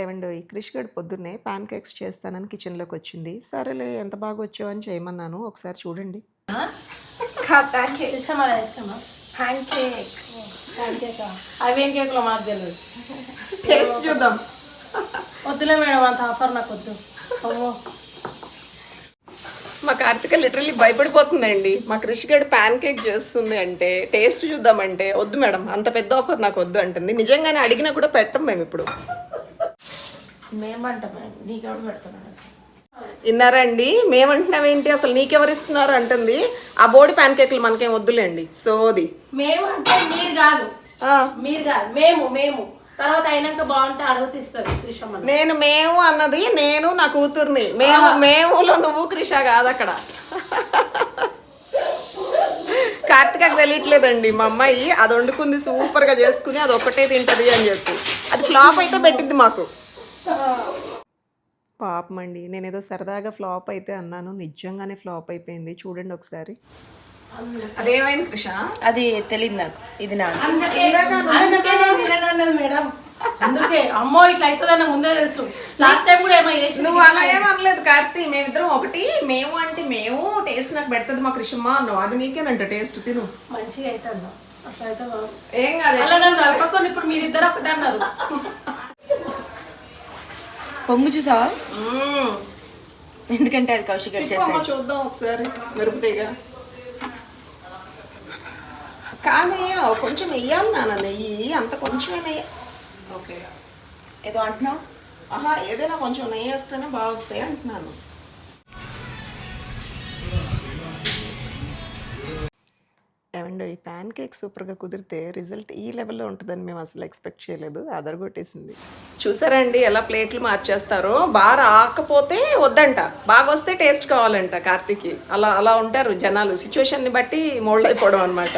ఏవండో ఈ క్రిష్ గడు పొద్దున్నే పాన్ కేక్స్ చేస్తానని కిచెన్లోకి వచ్చింది. సరేలే ఎంత బాగా వచ్చావు అని చేయమన్నాను. ఒకసారి చూడండి. ప్యాన్ కేక్ ఇష్టమా ఇష్టమా ప్యాన్ కేక్ ప్యాన్ కేకా అవేం కేక్లో మాకు తెలియదు. టేస్ట్ చూద్దాం. వద్దులే మేడం అంత ఆఫర్ నాకు వద్దు. అమ్మో మా కార్తిక లిటరల్లీ భయపడిపోతుందండి. మా క్రిష్ గడు పాన్ కేక్ చేస్తుంది అంటే టేస్ట్ చూద్దామంటే వద్దు మేడం అంత పెద్ద ఆఫర్ నాకు వద్దు అంటుంది. నిజంగానే అడిగినా కూడా పెట్టం మేము ఇప్పుడు. మేమంటాం నీకెవరు పెడుతున్నాడు విన్నారండి? మేమంటున్నావేంటి అసలు నీకెవరు ఇస్తున్నారు అంటుంది. ఆ బోడి పాన్ కేక్లు మనకేం వద్దులేండి. సోది మేము అంటే మీరు కాదు మేము తర్వాత అయినాక బాగుంటే అడుగుతిస్తారు త్రిషమ్మ. మేము అన్నది నేను నా కూతుర్ని. మేములో నువ్వు క్రిష కాదు అక్కడ. కార్తికకు తెలియట్లేదండి మా అమ్మాయి అది వండుకుంది సూపర్గా చేసుకుని అది ఒక్కటే తింటది అని చెప్పి. అది ఫ్లాప్ అయితే పెట్టింది మాకు. పాపం అండి, నేనేదో సరదాగా ఫ్లాప్ అయితే అన్నాను, నిజంగానే ఫ్లాప్ అయిపోయింది. చూడండి ఒకసారి. అదేమైంది కృష? అది తెలియదు నాకు. ఇది నా మేడం అందుకే అమ్మో ఇట్లా అవుతుందన్న ముందే తెలుసు. లాస్ట్ టైం కూడా ఏమో చేసి నువ్వు అలా ఏమనలేదు కార్తీ. మేమిద్దరం ఒకటి. మేము అంటే మేము టేస్ట్ నాకు పెడుతుంది మా కృషమ్మ అన్నావు. అది నీకేనంట టేస్ట్. తిను మంచిగా అయితే అన్నా అట్లా అయితే ఏం కాదు. అలా నన్ను కలపకొని ఇప్పుడు మీరిద్దరు ఒకటి అన్నారు. పొంగు చూసావా? ఎందుకంటే అది కౌశిక్ చూద్దాం ఒకసారి మెరుపుతీగా. కానీ కొంచెం వెయ్యాలి నాన్న నెయ్యి. అంత కొంచెమే నెయ్యి. ఓకే ఏదో అంటున్నావు? ఆహా ఏదైనా కొంచెం నెయ్యి వేస్తేనే బాగా వస్తాయి అంటున్నాను. ఏమండో ఈ ప్యాన్ కేక్ సూపర్గా కుదిరితే రిజల్ట్ ఈ లెవెల్లో ఉంటుందని మేము అసలు ఎక్స్పెక్ట్ చేయలేదు. అదరగొట్టేసింది. చూసారండి ఎలా ప్లేట్లు మార్చేస్తారో. బాగా రాకపోతే వద్దంట, బాగా వస్తే టేస్ట్ కావాలంట కార్తీక్కి. అలా ఉంటారు జనాలు. సిచ్యువేషన్ని బట్టి మోల్డ్ అయిపోవడం అనమాట.